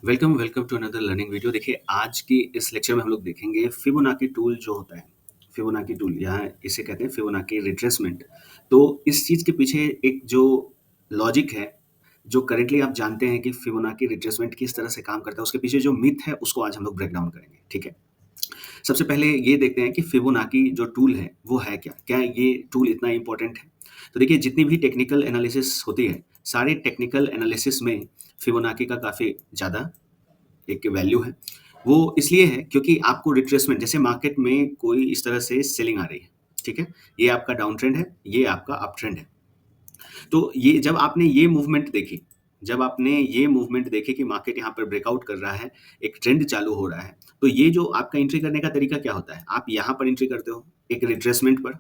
Welcome welcome to another learning video. देखिए, आज की इस लेक्चर में हम लोग देखेंगे फिबोनाकी टूल जो होता है। फिबोनाकी टूल यहाँ इसे कहते हैं फिबोनाकी रिट्रेसमेंट। तो इस चीज़ के पीछे एक जो लॉजिक है, जो करेंटली आप जानते हैं कि फिबोनाकी रिट्रेसमेंट किस तरह से काम करता है, उसके पीछे जो मिथ है उसको आज हम लोग ब्रेक डाउन करेंगे। ठीक है, सबसे पहले ये देखते हैं कि फिबोनाकी जो टूल है वो है क्या? क्या ये टूल इतना इम्पोर्टेंट है? तो देखिए, जितनी भी टेक्निकल एनालिसिस होती है, सारे टेक्निकल एनालिसिस में फिबोनाकी का काफ़ी ज़्यादा एक वैल्यू है। वो इसलिए है क्योंकि आपको रिट्रेसमेंट, जैसे मार्केट में कोई इस तरह से सेलिंग आ रही है, ठीक है? ये आपका डाउन ट्रेंड है, ये आपका अप ट्रेंड है। तो ये जब आपने ये मूवमेंट देखी, जब आपने ये मूवमेंट देखी कि मार्केट यहाँ पर ब्रेकआउट कर रहा है, एक ट्रेंड चालू हो रहा है, तो ये जो आपका एंट्री करने का तरीका क्या होता है? आप यहाँ पर एंट्री करते हो, एक रिट्रेसमेंट पर,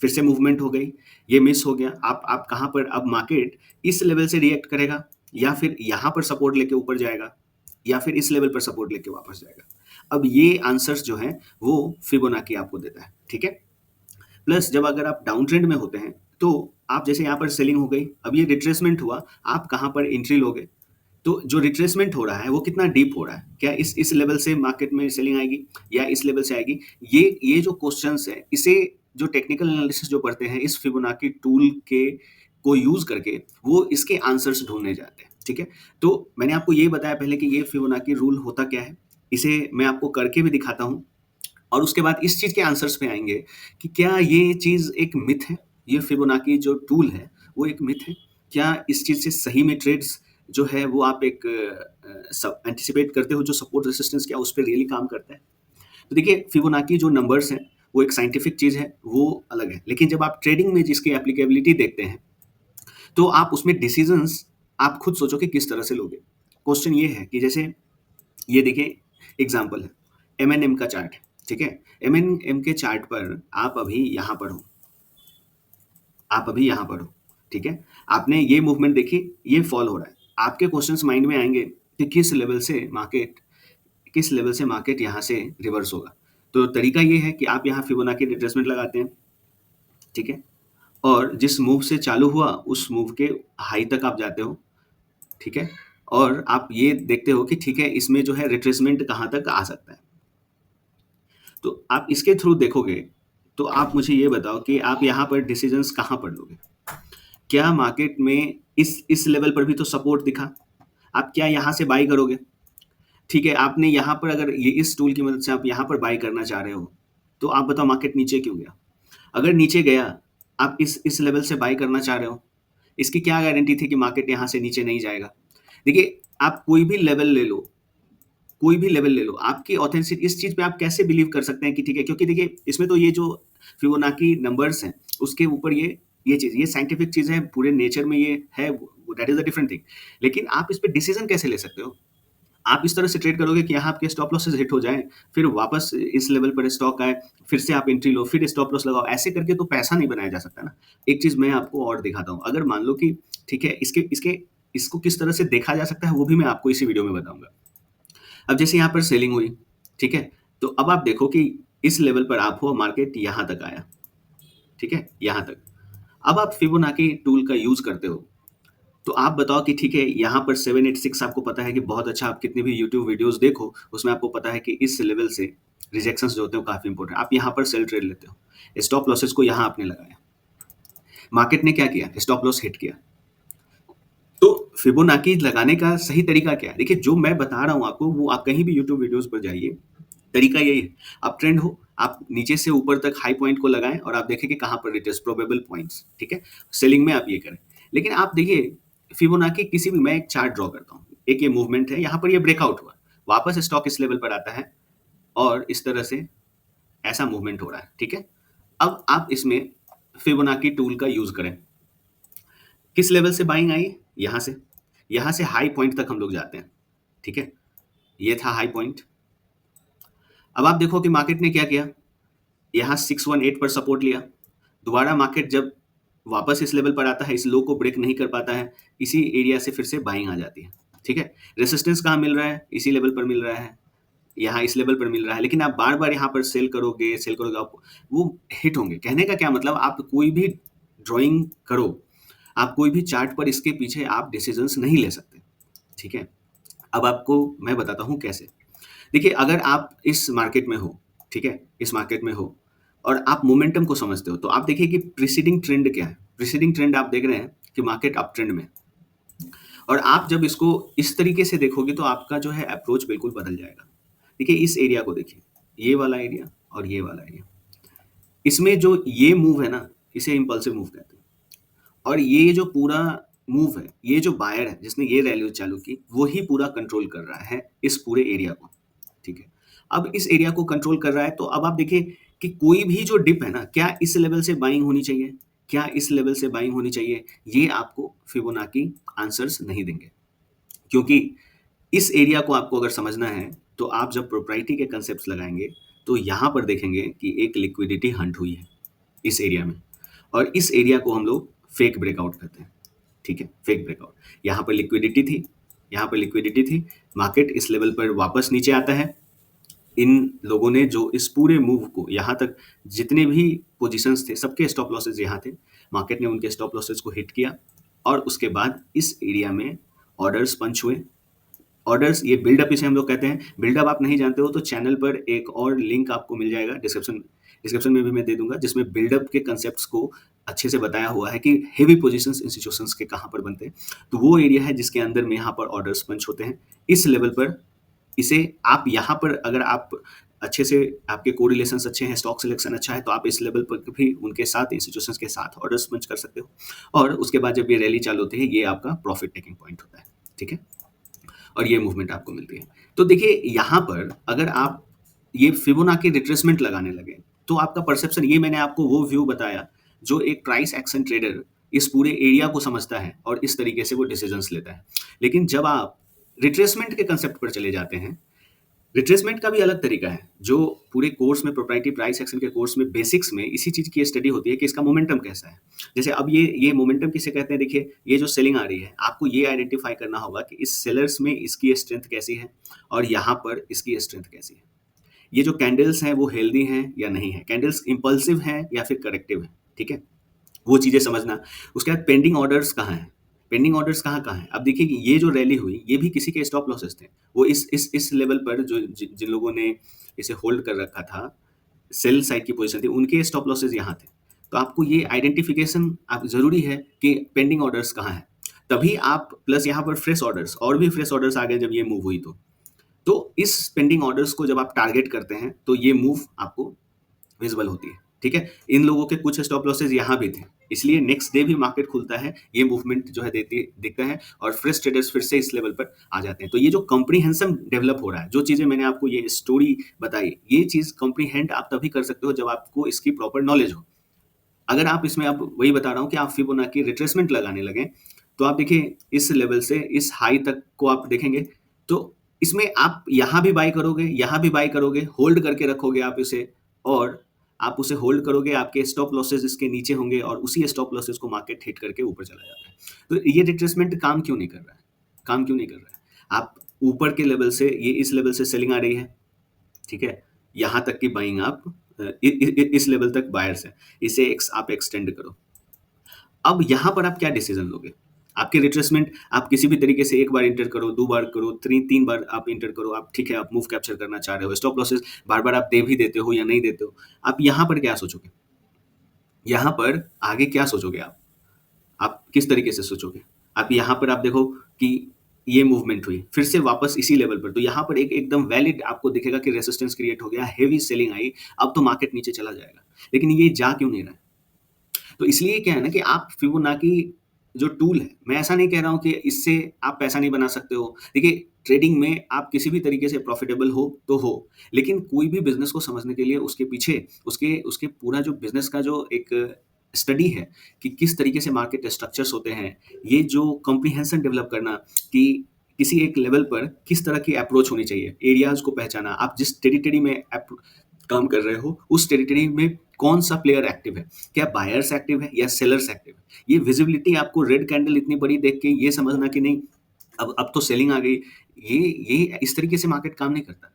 फिर से मूवमेंट हो गई, ये मिस हो गया, आप कहाँ पर, अब मार्केट इस लेवल से रिएक्ट करेगा या फिर यहाँ पर सपोर्ट लेके ऊपर जाएगा या फिर इस लेवल पर सपोर्ट लेके वापस जाएगा। अब ये आंसर्स जो हैं वो फिबोनाकी आपको देता है, ठीक है? प्लस जब अगर आप डाउन ट्रेंड में होते हैं, तो आप जैसे यहाँ पर सेलिंग हो गई, अब ये रिट्रेसमेंट हुआ, आप कहाँ पर एंट्री लोगे? तो जो रिट्रेसमेंट हो रहा है वो कितना डीप हो रहा है? क्या इस लेवल से मार्केट में सेलिंग आएगी या इस लेवल से आएगी? ये जो क्वेश्चंस है, इसे जो टेक्निकल एनालिसिस जो पढ़ते हैं, इस फिबोनाकी टूल के को यूज़ करके वो इसके आंसर्स ढूँढने जाते हैं, ठीक है? तो मैंने आपको ये बताया पहले कि ये फिबोनाकी रूल होता क्या है? इसे मैं आपको करके भी दिखाता हूँ और उसके बाद इस चीज़ के आंसर्स पे आएँगे कि क्या ये चीज़ एक मिथ है? ये फिबोनाकी जो टूल है, वो एक मिथ है? क्या इस चीज़ से सही में ट्रेड्स जो है वो आप एक सब एंटिसिपेट करते हो, जो सपोर्ट रेजिस्टेंस क्या उस पे रियली काम करता है? तो देखिए, फिबोनाकी जो नंबर्स हैं, वो एक साइंटिफिक चीज़ है, वो अलग है। लेकिन जब आप ट्रेडिंग में जिसकी एप्लीकेबिलिटी देखते हैं, तो आप उसमें डिसीज़न्स आप खुद सोचो कि किस तरह से लोगे। क्वेश्चन ये है कि जैसे ये देखिए, एग्ज़ाम्पल है, एमएनएम का चार्ट है, ठीक है? एमएनएम के चार्ट पर आप अभी यहाँ पर हो, आप अभी यहाँ पर हो, ठीक है? आपने ये मूवमेंट देखी, ये फॉल हो रहा है। आपके क्वेश्चन्स माइंड में आएँगे कि किस लेवल से मार्केट यहाँ से रिवर्स होगा। तो तरीका ये है कि आप यहाँ फिबोनाची रिट्रेसमेंट लगाते हैं, ठीक है? और जिस मूव से चालू हुआ, उस मूव के हाई तक आप जाते हो, ठीक है? और आप ये देखते हो कि ठीक है, इसमें जो है रिट्रेसमेंट कहाँ तक आ सकता है। तो आप इसके थ्रू देखोगे, तो आप मुझे ये बताओ कि आप यहाँ पर डिसीजंस कहाँ पर लोगे? क्या मार्केट में इस लेवल पर भी तो सपोर्ट दिखा, आप क्या यहाँ से बाई करोगे? ठीक है, आपने यहाँ पर, अगर ये इस टूल की मदद से आप यहाँ पर बाई करना चाह रहे हो, तो आप बताओ मार्केट नीचे क्यों गया? अगर नीचे गया, आप इस लेवल से बाई करना चाह रहे हो, इसकी क्या गारंटी थी कि मार्केट यहाँ से नीचे नहीं जाएगा? देखिए, आप कोई भी लेवल ले लो, आपकी ऑथेंटिसिटी, इस चीज़ पे आप कैसे बिलीव कर सकते हैं कि ठीक है, क्योंकि देखिए, इसमें तो ये जो फिबोनाची नंबर्स हैं, उसके ऊपर ये चीज़, ये साइंटिफिक चीज़ है, पूरे नेचर में ये है, that is a different thing. लेकिन आप इस पे डिसीजन कैसे ले सकते हो? आप इस तरह से ट्रेड करोगे कि यहाँ आपके स्टॉप लॉसेस हिट हो जाएँ, फिर वापस इस लेवल पर स्टॉक आए, फिर से आप एंट्री लो, फिर स्टॉप लॉस लगाओ, ऐसे करके तो पैसा नहीं बनाया जा सकता ना। एक चीज़ मैं आपको और दिखाता हूँ, अगर मान लो कि ठीक है, इसके इसके इसको किस तरह से देखा जा सकता है, वो भी मैं आपको इसी वीडियो में बताऊँगा। अब जैसे यहाँ पर सेलिंग हुई, ठीक है? तो अब आप देखो कि इस लेवल पर आप हो, मार्केट यहाँ तक आया, ठीक है? यहाँ तक। अब आप फिबोनाची टूल का यूज़ करते हो, तो आप बताओ कि ठीक है, यहाँ पर 786 आपको पता है कि बहुत अच्छा, आप कितनी भी यूट्यूब वीडियोज़ देखो, उसमें आपको पता है कि इस लेवल से रिजेक्शंस जो होते हैं वो काफ़ी इंपॉर्टेंट है। आप यहाँ पर सेल ट्रेड लेते हो, स्टॉप लॉसेस को यहाँ आपने लगाया, मार्केट ने क्या किया? स्टॉप लॉस हिट किया। तो फिबोनाची लगाने का सही तरीका क्या है? देखिए, जो मैं बता रहा हूँ आपको, वो आप कहीं भी यूट्यूब वीडियोज़ पर जाइए, तरीका यही है। आप ट्रेंड हो, आप नीचे से ऊपर तक हाई पॉइंट को लगाएँ और आप देखें कि कहाँ पर रिटेस्ट प्रोबेबल पॉइंट्स, ठीक है? सेलिंग में आप ये करें। लेकिन आप देखिए, फिबोनाची किसी भी, मैं एक चार्ट ड्रॉ करता हूँ। एक ये मूवमेंट है, यहाँ पर ये ब्रेकआउट हुआ, वापस स्टॉक इस लेवल पर आता है और इस तरह से ऐसा मूवमेंट हो रहा है, ठीक है? अब आप इसमें फिबोनाची टूल का यूज़ करें। किस लेवल से बाइंग आई? यहाँ से। यहाँ से हाई पॉइंट तक हम लोग जाते हैं, ठीक है? ये था हाई पॉइंट। अब आप देखो कि मार्केट ने क्या किया? यहाँ 618 पर सपोर्ट लिया। दोबारा मार्केट जब वापस इस लेवल पर आता है, इस लो को ब्रेक नहीं कर पाता है, इसी एरिया से फिर से बाइंग आ जाती है, ठीक है? रेजिस्टेंस कहाँ मिल रहा है? इसी लेवल पर मिल रहा है, यहाँ इस लेवल पर मिल रहा है, लेकिन आप बार-बार यहाँ पर सेल करोगे, आप वो हिट होंगे। कहने का क्या मतलब, आप कोई भी ड्राइंग करो, आप कोई भी चार्ट पर इसके पीछे आप डिसीजंस नहीं ले सकते, ठीक है? अब आपको मैं बताता हूँ कैसे। देखिए, अगर आप इस मार्केट में हो, ठीक है? इस मार्केट में हो और आप मोमेंटम को समझते हो, तो आप देखिए कि प्रीसीडिंग ट्रेंड क्या है? प्रीसीडिंग ट्रेंड आप देख रहे हैं कि मार्केट अप ट्रेंड में है। और आप जब इसको इस तरीके से देखोगे तो आपका जो है अप्रोच बिल्कुल बदल जाएगा। देखिए, इस एरिया को देखिए, ये वाला एरिया और ये वाला एरिया। इसमें जो ये मूव है ना, इसे इम्पल्सिव मूव कहते हैं। और ये जो पूरा मूव है, ये जो बायर है जिसने ये रैली चालू की, वो ही पूरा कंट्रोल कर रहा है इस पूरे एरिया को, ठीक है? अब इस एरिया को कंट्रोल कर रहा है, तो अब आप देखिए कि कोई भी जो डिप है ना, क्या इस लेवल से बाइंग होनी चाहिए? क्या इस लेवल से बाइंग होनी चाहिए? ये आपको फिबोनाची आंसर्स नहीं देंगे। क्योंकि इस एरिया को आपको अगर समझना है, तो आप जब प्रोप्राइटी के कांसेप्ट्स लगाएँगे, तो यहाँ पर देखेंगे कि एक लिक्विडिटी हंट हुई है, इस एरिया में। और इस एरिया को हम लोग फेक ब्रेकआउट कहते हैं, ठीक है? Fake breakout. यहाँ पर लिक्विडिटी थी, यहाँ पर लिक्विडिटी थी, मार्केट इस लेवल पर वापस नीचे आता है। इन लोगों ने जो इस पूरे मूव को यहाँ तक जितने भी पोज़ीशंस थे, सबके स्टॉप लॉसेस यहाँ थे। मार्केट ने उनके स्टॉप लॉसेस को हिट किया और उसके बाद इस एरिया में ऑर्डर्स पंच हुए। ऑर्डर्स, ये बिल्डअप इसे हम लोग कहते हैं। बिल्डअप आप नहीं जानते हो तो चैनल पर एक और लिंक आपको मिल जाएगा, डिस्क्रिप्शन में भी मैं दे दूंगा, जिसमें बिल्डअप के कंसेप्ट्स को अच्छे से बताया हुआ है कि हेवी पोजीशंस इंस्टीट्यूशंस के कहाँ पर बनते हैं। तो वो एरिया है जिसके अंदर में यहाँ पर ऑर्डर्स पंच होते हैं इस लेवल पर। इसे आप यहाँ पर अगर आप अच्छे से, आपके कोरिलेशंस अच्छे हैं, स्टॉक सिलेक्शन अच्छा है, तो आप इस लेवल पर भी उनके साथ, इंस्टीट्यूशंस के साथ ऑर्डर्स पंच कर सकते हो। और उसके बाद जब ये रैली चालू होती है, ये आपका प्रॉफिट टेकिंग पॉइंट होता है, ठीक है? और ये मूवमेंट आपको मिलती है। तो देखिए, यहाँ पर अगर आप ये फिबोनाची रिट्रेसमेंट लगाने लगे, तो आपका परसेप्शन, ये मैंने आपको वो व्यू बताया जो एक प्राइस एक्शन ट्रेडर इस पूरे एरिया को समझता है और इस तरीके से वो डिसीजंस लेता है। लेकिन जब आप रिट्रेसमेंट के कंसेप्ट पर चले जाते हैं, रिट्रेसमेंट का भी अलग तरीका है, जो पूरे कोर्स में, प्रोप्राइटरी प्राइस एक्शन के कोर्स में बेसिक्स में इसी चीज़ की स्टडी होती है कि इसका मोमेंटम कैसा है। जैसे अब ये मोमेंटम किसे कहते हैं? देखिए, ये जो सेलिंग आ रही है, आपको ये आइडेंटिफाई करना होगा कि इस सेलर्स में इसकी स्ट्रेंथ कैसी है और यहाँ पर इसकी स्ट्रेंथ कैसी है। ये जो कैंडल्स हैं वो हेल्दी हैं या नहीं है, कैंडल्स इम्पल्सिव हैं या फिर करेक्टिव है, ठीक है? वो चीज़ें समझना। उसके बाद पेंडिंग ऑर्डर्स कहाँ हैं? पेंडिंग ऑर्डर्स कहाँ-कहाँ हैं? अब देखिए कि ये जो रैली हुई, ये भी किसी के स्टॉप लॉसेस थे। वो इस लेवल पर जो जिन लोगों ने इसे होल्ड कर रखा था, सेल साइड की पोज़ीशन थी, उनके स्टॉप लॉसेस यहाँ थे। तो आपको ये आइडेंटिफिकेशन आप ज़रूरी है कि पेंडिंग ऑर्डर्स कहाँ हैं। तभी आप, प्लस यहाँ पर फ्रेश ऑर्डर्स, और भी फ्रेश ऑर्डर्स आ गए जब ये मूव हुई तो। तो इस पेंडिंग ऑर्डर्स को जब आप टारगेट करते हैं, तो ये मूव आपको विजिबल होती है, ठीक है? इन लोगों के कुछ स्टॉप लॉसेस यहाँ भी थे, इसलिए नेक्स्ट डे भी मार्केट खुलता है, ये मूवमेंट जो है दिखता है और फ्रेश ट्रेडर्स फिर से इस लेवल पर आ जाते हैं। तो ये जो कॉम्प्रिहेंशन डेवलप हो रहा है, जो चीज़ें मैंने आपको ये स्टोरी बताई, ये चीज़ कॉम्प्रिहेंड आप तभी कर सकते हो जब आपको इसकी प्रॉपर नॉलेज हो। अगर आप इसमें, अब वही बता रहा हूँ कि आप फिबोनाची रिट्रेसमेंट लगाने लगें, तो आप देखिए इस लेवल से इस हाई तक को आप देखेंगे, तो इसमें आप यहाँ भी बाय करोगे, यहाँ भी बाय करोगे, होल्ड करके रखोगे आप इसे, और आप उसे होल्ड करोगे, आपके स्टॉप लॉसेस इसके नीचे होंगे और उसी स्टॉप लॉसेस को मार्केट हिट करके ऊपर चला जाता है। तो ये रिट्रेसमेंट काम क्यों नहीं कर रहा है? काम क्यों नहीं कर रहा है? आप ऊपर के लेवल से, ये इस लेवल से सेलिंग आ रही है, ठीक है? यहाँ तक की बाइंग आप इस लेवल तक बायर्स है, इसे आप एक्सटेंड करो। अब यहाँ पर आप क्या डिसीजन लोगे? आपके रिट्रेसमेंट, आप किसी भी तरीके से एक बार इंटर करो, 2 बार करो, 3 बार आप इंटर करो, आप ठीक है, आप मूव कैप्चर करना चाह रहे हो, स्टॉप लॉसेस बार-बार आप दे भी देते हो या नहीं देते हो, आप यहाँ पर क्या सोचोगे? यहाँ पर आगे क्या सोचोगे आप? आप किस तरीके से सोचोगे? आप यहाँ पर आप देखो कि ये मूवमेंट हुई, फिर से वापस इसी लेवल पर, तो यहाँ पर एक एकदम वैलिड आपको दिखेगा कि रेजिस्टेंस क्रिएट हो गया, हेवी सेलिंग आई, अब तो मार्केट नीचे चला जाएगा। लेकिन ये जा क्यों नहीं रहा है? तो इसलिए क्या है ना कि आप फिबोनाची जो टूल है, मैं ऐसा नहीं कह रहा हूँ कि इससे आप पैसा नहीं बना सकते हो। देखिए, ट्रेडिंग में आप किसी भी तरीके से प्रॉफिटेबल हो तो हो, लेकिन कोई भी बिज़नेस को समझने के लिए उसके पीछे, उसके उसके पूरा जो बिज़नेस का जो एक स्टडी है कि किस तरीके से मार्केट स्ट्रक्चर्स होते हैं, ये जो कॉम्प्रिहेंशन डेवलप करना कि किसी एक लेवल पर किस तरह की अप्रोच होनी चाहिए, एरियाज़ को पहचाना, आप जिस टेरिटरी में काम कर रहे हो, उस टेरिटरी में कौन-सा प्लेयर एक्टिव है? क्या बायर्स एक्टिव है या सेलर्स एक्टिव है? ये विजिबिलिटी आपको रेड कैंडल इतनी बड़ी देख के ये समझना कि नहीं, अब तो सेलिंग आ गई, ये इस तरीके से मार्केट काम नहीं करता।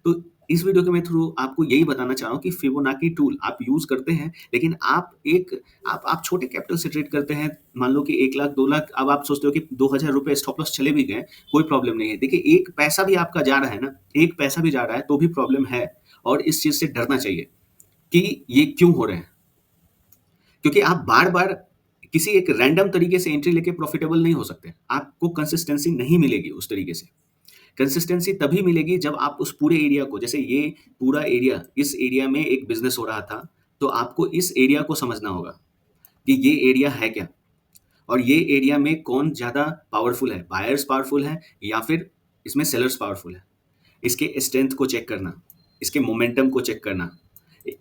तो इस वीडियो के मैं थ्रू आपको यही बताना चाह रहा हूँ कि फिबोनाची टूल आप यूज़ करते हैं, लेकिन आप छोटे कैपिटल से ट्रेड करते हैं, मान लो कि 1 लाख, 2 लाख, अब आप सोचते हो कि ₹2000 स्टॉप लॉस चले भी गए, कोई प्रॉब्लम नहीं है। देखिए, 1 पैसा भी आपका जा रहा है ना, 1 पैसा भी जा रहा है, तो भी प्रॉब्लम है और इस चीज़ से डरना चाहिए कि ये क्यों हो रहे हैं? क्योंकि आप बार-बार किसी एक रैंडम तरीके से एंट्री लेके प्रॉफिटेबल नहीं हो सकते। आपको कंसिस्टेंसी नहीं मिलेगी उस तरीके से। कंसिस्टेंसी तभी मिलेगी जब आप उस पूरे एरिया को, जैसे ये पूरा एरिया, इस एरिया में एक बिज़नेस हो रहा था, तो आपको इस एरिया को समझना होगा कि ये एरिया है क्या? और ये एरिया में कौन ज़्यादा पावरफुल है, बायर्स पावरफुल हैं या फिर इसमें सेलर्स पावरफुल हैं? इसके स्ट्रेंथ को चेक करना, इसके मोमेंटम को चेक करना,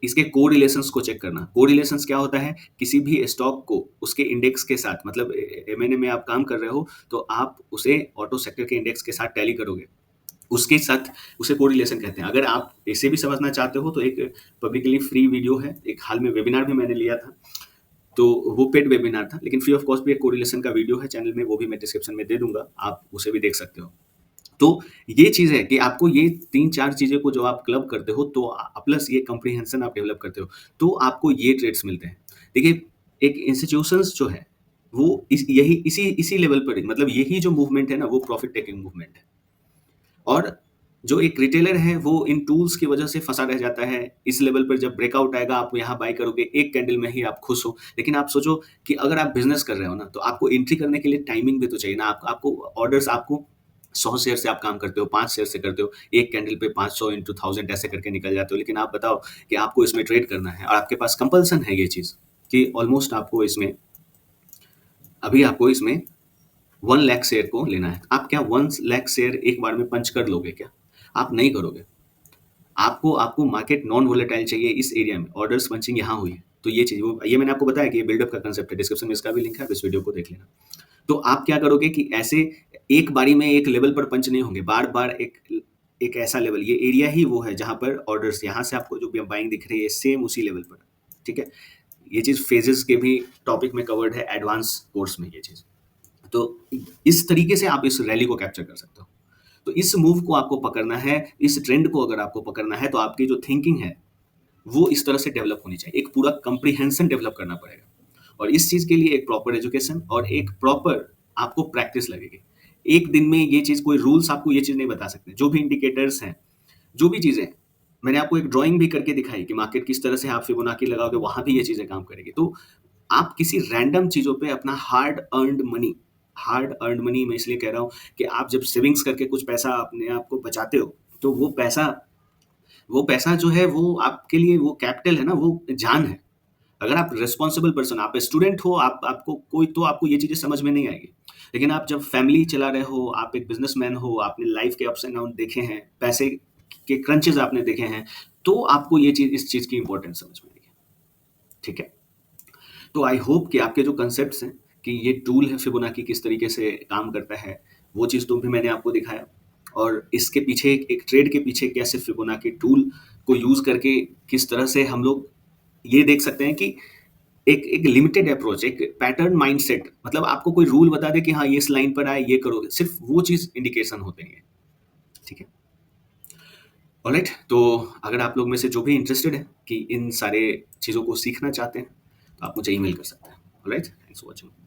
इसके कोरिलेशंस को चेक करना। कोरिलेशंस क्या होता है? किसी भी स्टॉक को उसके इंडेक्स के साथ, मतलब एम-एन-ए में आप काम कर रहे हो, तो आप उसे ऑटो सेक्टर के इंडेक्स के साथ टैली करोगे। उसके साथ उसे कोरिलेशन कहते हैं। अगर आप इसे भी समझना चाहते हो तो एक पब्लिकली फ्री वीडियो है, एक हाल में वेबिनार भी मैंने लिया था, तो वो पेड वेबिनार था, लेकिन फ्री ऑफ कॉस्ट भी एक कोरिलेशन का वीडियो है चैनल में, वो भी मैं डिस्क्रिप्शन में दे दूँगा, आप उसे भी देख सकते हो। तो ये चीज़ है कि आपको ये 3-4 चीज़ें को जो आप क्लब करते हो, तो प्लस ये कम्प्रिहेंशन आप डेवलप करते हो, तो आपको ये ट्रेड्स मिलते हैं। देखिए, एक इंस्टीट्यूशंस जो है, वो इसी लेवल पर ही, मतलब यही जो मूवमेंट है ना, वो प्रॉफिट टेकिंग मूवमेंट है। और जो एक रिटेलर है, वो इन टूल्स की वजह से फँसा रह जाता है। इस लेवल पर जब ब्रेकआउट आएगा, आप यहाँ बाय करोगे, एक कैंडल में ही आप खुश हो। लेकिन आप सोचो कि अगर आप बिज़नेस कर रहे हो ना, तो आपको एंट्री करने के लिए टाइमिंग भी तो चाहिए ना। आपको ऑर्डर्स, आपको 100 शेयर से आप काम करते हो, 5 शेयर से करते हो, एक कैंडल पे 500 इंटू 1000 ऐसे करके निकल जाते हो। लेकिन आप बताओ कि आपको इसमें ट्रेड करना है और आपके पास कंपल्सन है ये चीज़ कि ऑलमोस्ट आपको इसमें 1 लाख शेयर को लेना है। आप क्या 1 लाख शेयर एक बार में पंच कर लोगे क्या? आप नहीं करोगे। आपको आपको मार्केट नॉन वोलेटाइल चाहिए इस एरिया में, ऑर्डर्स पंचिंग यहाँ हुई है। तो ये चीज़, वो ये मैंने आपको बताया कि ये बिल्डअप का कांसेप्ट है, डिस्क्रिप्शन में इसका भी लिंक है, आप इस वीडियो को देख लेना। तो आप क्या करोगे कि ऐसे एक बारी में एक लेवल पर पंच नहीं होंगे, बार-बार एक ऐसा लेवल, ये एरिया ही वो है जहाँ पर ऑर्डर्स, यहाँ से आपको जो भी बाइंग दिख रही है, सेम उसी लेवल पर, ठीक है? ये चीज़ फेजेज़ के भी टॉपिक में कवर्ड है, एडवांस कोर्स में ये चीज़। तो इस तरीके से आप इस रैली को कैप्चर कर सकते हो। तो इस मूव को आपको पकड़ना है, इस ट्रेंड को अगर आपको पकड़ना है, तो आपकी जो थिंकिंग है, वो इस तरह से डेवलप होनी चाहिए। एक पूरा कम्प्रिहेंशन डेवलप करना पड़ेगा और इस चीज़ के लिए एक प्रॉपर एजुकेशन और एक प्रॉपर आपको प्रैक्टिस लगेगी। एक दिन में ये चीज़, कोई रूल्स आपको ये चीज़ नहीं बता सकते। जो भी इंडिकेटर्स हैं, जो भी चीज़ें, मैंने आपको एक ड्राइंग भी करके दिखाई कि मार्केट किस तरह से आप फिबोनाची लगाओगे, वहाँ भी ये चीज़ें काम करेगी। तो आप किसी रैंडम चीज़ों पे अपना हार्ड अर्न्ड मनी मैं इसलिए कह रहा हूँ कि आप जब सेविंग्स करके कुछ पैसा अपने आप को बचाते हो, तो वो पैसा जो है, वो आपके लिए वो कैपिटल है ना, वो जान है। अगर आप रिस्पॉन्सिबल पर्सन, आप स्टूडेंट हो, आपको ये चीज़ें समझ में नहीं आएगी। लेकिन आप जब फैमिली चला रहे हो, आप एक बिज़नेसमैन हो, आपने लाइफ़ के अप्स एंड डाउन देखे हैं, पैसे के क्रंचेज़ आपने देखे हैं, तो आपको इस चीज़ की इम्पोर्टेंस समझ में आएगी। ठीक है? तो आई होप कि आपके जो कंसेप्ट्स हैं कि ये टूल है फिबोनाची किस तरीके से काम करता है, वो चीज़ तो भी मैंने आपको दिखाया और इसके पीछे एक ट्रेड के पीछे कैसे फिबोनाची टूल को यूज़ करके किस तरह से हम लोग ये देख सकते हैं कि एक लिमिटेड अप्रोच, एक पैटर्न माइंडसेट, मतलब आपको कोई रूल बता दे कि हाँ, ये इस लाइन पर आए, ये करो, सिर्फ वो चीज़ इंडिकेशन होते हैं। ठीक है? ऑलराइट, तो अगर आप लोग में से जो भी इंटरेस्टेड है कि इन सारे चीज़ों को सीखना चाहते हैं, तो आप मुझे ईमेल कर सकते हैं। Alright, thanks for watching.